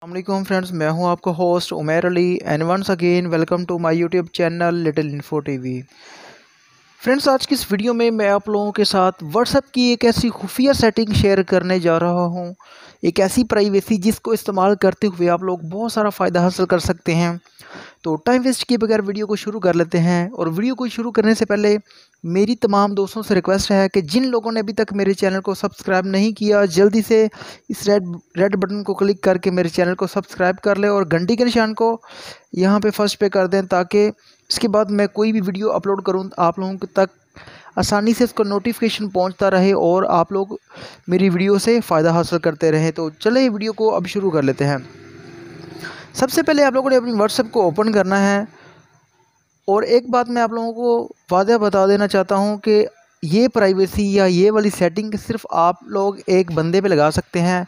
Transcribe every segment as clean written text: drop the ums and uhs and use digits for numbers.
अस्सलामुअलैकुम फ्रेंड्स, मैं हूं आपका host Umair Ali and once again welcome to my YouTube channel little info TV. Friends, आज की इस वीडियो में मैं आप लोगों के साथ व्हाट्सएप की एक ऐसी खुफिया सेटिंग शेयर करने जा रहा हूं, एक ऐसी प्राइवेसी जिसको इस्तेमाल करते हुए आप लोग बहुत सारा फ़ायदा हासिल कर सकते हैं। तो टाइम वेस्ट किए बगैर वीडियो को शुरू कर लेते हैं। और वीडियो को शुरू करने से पहले मेरी तमाम दोस्तों से रिक्वेस्ट है कि जिन लोगों ने अभी तक मेरे चैनल को सब्सक्राइब नहीं किया, जल्दी से इस रेड बटन को क्लिक करके मेरे चैनल को सब्सक्राइब कर ले और घंटी के निशान को यहाँ पे फर्स्ट पे कर दें, ताकि इसके बाद मैं कोई भी वीडियो अपलोड करूँ आप लोगों तक आसानी से उसका नोटिफिकेशन पहुँचता रहे और आप लोग मेरी वीडियो से फ़ायदा हासिल करते रहें। तो चलिए वीडियो को अब शुरू कर लेते हैं। सबसे पहले आप लोगों ने अपनी व्हाट्सएप को ओपन करना है। और एक बात मैं आप लोगों को वादा बता देना चाहता हूं कि ये प्राइवेसी या ये वाली सेटिंग सिर्फ आप लोग एक बंदे पे लगा सकते हैं।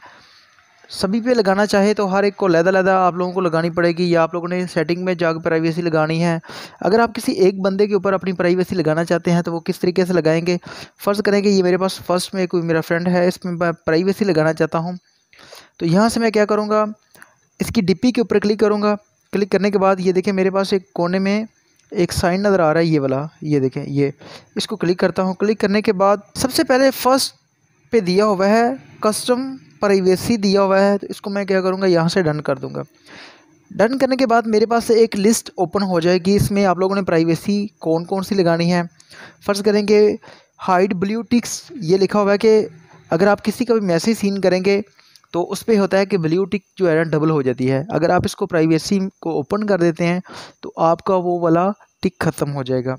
सभी पे लगाना चाहे तो हर एक को अलग-अलग आप लोगों को लगानी पड़ेगी, या आप लोगों ने सेटिंग में जाकर प्राइवेसी लगानी है। अगर आप किसी एक बंदे के ऊपर अपनी प्राइवेसी लगाना चाहते हैं तो वो किस तरीके से लगाएंगे। फ़र्ज़ करें कि ये मेरे पास फर्स्ट में कोई मेरा फ्रेंड है, इसमें मैं प्राइवेसी लगाना चाहता हूँ। तो यहाँ से मैं क्या करूँगा, इसकी डीपी के ऊपर क्लिक करूँगा। क्लिक करने के बाद ये देखें मेरे पास एक कोने में एक साइन नज़र आ रहा है, ये वाला, ये देखें, ये इसको क्लिक करता हूँ। क्लिक करने के बाद सबसे पहले फर्स्ट पे दिया हुआ है कस्टम प्राइवेसी दिया हुआ है, तो इसको मैं क्या करूँगा, यहाँ से डन कर दूँगा। डन करने के बाद मेरे पास एक लिस्ट ओपन हो जाएगी। इसमें आप लोगों ने प्राइवेसी कौन कौन सी लगानी है। फ़र्ज़ करेंगे हाइड ब्लू टिक्स, ये लिखा हुआ है कि अगर आप किसी का भी मैसेज सीन करेंगे तो उस पर होता है कि ब्लू टिक जो है ना डबल हो जाती है। अगर आप इसको प्राइवेसी को ओपन कर देते हैं तो आपका वो वाला टिक ख़त्म हो जाएगा।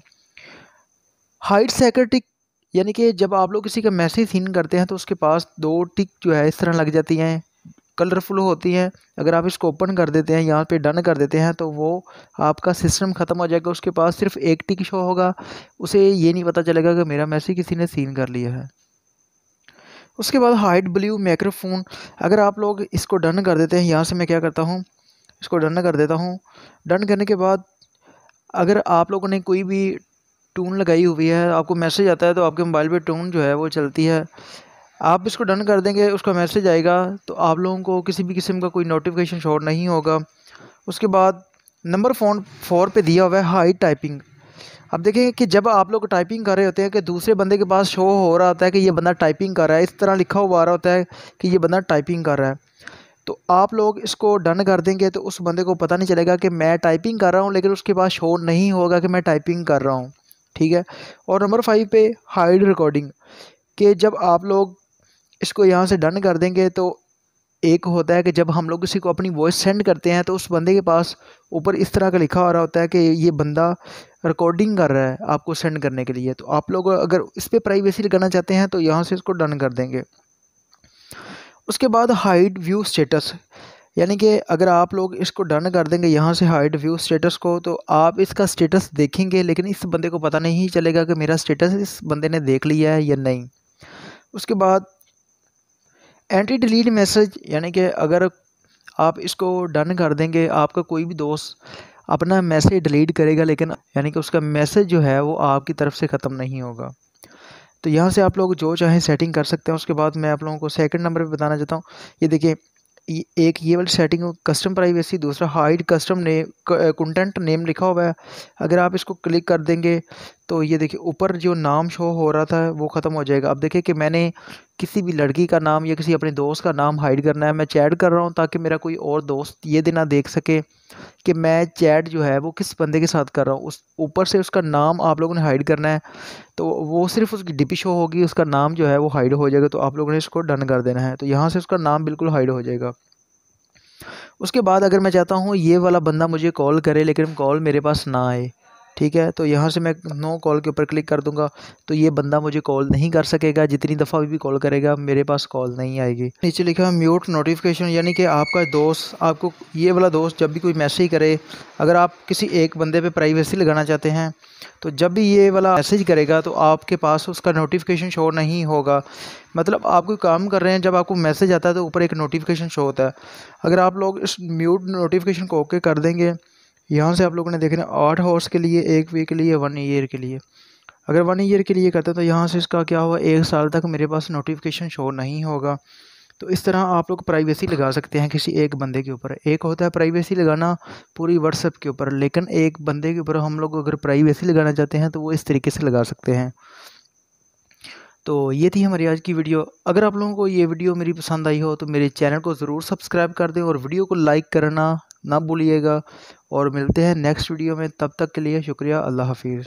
हाइड सेकंड टिक, यानी कि जब आप लोग किसी का मैसेज सीन करते हैं तो उसके पास दो टिक जो है इस तरह लग जाती हैं, कलरफुल होती हैं। अगर आप इसको ओपन कर देते हैं, यहाँ पे डन कर देते हैं, तो वो आपका सिस्टम ख़त्म हो जाएगा। उसके पास सिर्फ एक टिक शो होगा, उसे ये नहीं पता चलेगा कि मेरा मैसेज किसी ने सीन कर लिया है। उसके बाद हाइड ब्लू माइक्रोफोन, अगर आप लोग इसको डन कर देते हैं, यहाँ से मैं क्या करता हूँ, इसको डन कर देता हूँ। डन करने के बाद अगर आप लोगों ने कोई भी टून लगाई हुई है, आपको मैसेज आता है तो आपके मोबाइल पे टून जो है वो चलती है, आप इसको डन कर देंगे, उसका मैसेज आएगा तो आप लोगों को किसी भी किस्म का कोई नोटिफिकेशन शो नहीं होगा। उसके बाद नंबर फ़ोन 4 पे दिया हुआ है हाइड टाइपिंग। अब देखें कि जब आप लोग टाइपिंग कर रहे होते हैं कि दूसरे बंदे के पास शो हो रहा होता है कि ये बंदा टाइपिंग कर रहा है, इस तरह लिखा हुआ आ रहा होता है कि ये बंदा टाइपिंग कर रहा है, तो आप लोग इसको डन कर देंगे तो उस बंदे को पता नहीं चलेगा कि मैं टाइपिंग कर रहा हूँ, लेकिन उसके पास शो नहीं होगा कि मैं टाइपिंग कर रहा हूँ। ठीक है। और नंबर 5 पे हाइड रिकॉर्डिंग, कि जब आप लोग इसको यहाँ से डन कर देंगे तो एक होता है कि जब हम लोग किसी को अपनी वॉइस सेंड करते हैं तो उस बंदे के पास ऊपर इस तरह का लिखा आ रहा होता है कि ये बंदा रिकॉर्डिंग कर रहा है आपको सेंड करने के लिए। तो आप लोग अगर इस पर प्राइवेसी लगाना चाहते हैं तो यहाँ से इसको डन कर देंगे। उसके बाद हाइड व्यू स्टेटस, यानी कि अगर आप लोग इसको डन कर देंगे यहाँ से हाइड व्यू स्टेटस को, तो आप इसका स्टेटस देखेंगे लेकिन इस बंदे को पता नहीं चलेगा कि मेरा स्टेटस इस बंदे ने देख लिया है या नहीं। उसके बाद एंटी डिलीट मैसेज, यानी कि अगर आप इसको डन कर देंगे, आपका कोई भी दोस्त अपना मैसेज डिलीट करेगा लेकिन यानी कि उसका मैसेज जो है वो आपकी तरफ से ख़त्म नहीं होगा। तो यहाँ से आप लोग जो चाहें सेटिंग कर सकते हैं। उसके बाद मैं आप लोगों को सेकंड नंबर पे बताना चाहता हूँ, ये देखिए एक ये वाली सेटिंग कस्टम प्राइवेसी, दूसरा हाइड कस्टम ने कंटेंट नेम लिखा हुआ है। अगर आप इसको क्लिक कर देंगे तो ये देखिए ऊपर जो नाम शो हो रहा था वो ख़त्म हो जाएगा। अब देखिए कि मैंने किसी भी लड़की का नाम या किसी अपने दोस्त का नाम हाइड करना है, मैं चैट कर रहा हूँ ताकि मेरा कोई और दोस्त ये ना देख सके कि मैं चैट जो है वो किस बंदे के साथ कर रहा हूँ। उस ऊपर से उसका नाम आप लोगों ने हाइड करना है, तो वो सिर्फ उसकी डीपी शो होगी, उसका नाम जो है वो हाइड हो जाएगा। तो आप लोगों ने इसको डन कर देना है, तो यहाँ से उसका नाम बिल्कुल हाइड हो जाएगा। उसके बाद अगर मैं चाहता हूँ ये वाला बंदा मुझे कॉल करे लेकिन कॉल मेरे पास ना आए, ठीक है, तो यहाँ से मैं नो कॉल के ऊपर क्लिक कर दूंगा, तो ये बंदा मुझे कॉल नहीं कर सकेगा। जितनी दफ़ा भी कॉल करेगा मेरे पास कॉल नहीं आएगी। नीचे लिखा है म्यूट नोटिफिकेशन, यानी कि आपका दोस्त, आपको ये वाला दोस्त जब भी कोई मैसेज करे, अगर आप किसी एक बंदे पे प्राइवेसी लगाना चाहते हैं तो जब भी ये वाला मैसेज करेगा तो आपके पास उसका नोटिफिकेशन शो नहीं होगा। मतलब आप कोई काम कर रहे हैं, जब आपको मैसेज आता है तो ऊपर एक नोटिफिकेशन शो होता है। अगर आप लोग इस म्यूट नोटिफिकेशन को ओके कर देंगे, यहाँ से आप लोगों ने देखना 8 हॉर्स के लिए, 1 वीक के लिए, 1 ईयर के लिए। अगर 1 ईयर के लिए करते हैं तो यहाँ से इसका क्या हुआ, 1 साल तक मेरे पास नोटिफिकेशन शो नहीं होगा। तो इस तरह आप लोग प्राइवेसी लगा सकते हैं किसी एक बंदे के ऊपर। एक होता है प्राइवेसी लगाना पूरी व्हाट्सएप के ऊपर, लेकिन एक बंदे के ऊपर हम लोग अगर प्राइवेसी लगाना चाहते हैं तो वो इस तरीके से लगा सकते हैं। तो ये थी हमारी आज की वीडियो। अगर आप लोगों को ये वीडियो मेरी पसंद आई हो तो मेरे चैनल को ज़रूर सब्सक्राइब कर दें और वीडियो को लाइक करना ना भूलिएगा। और मिलते हैं नेक्स्ट वीडियो में, तब तक के लिए शुक्रिया। अल्लाह हाफिज़।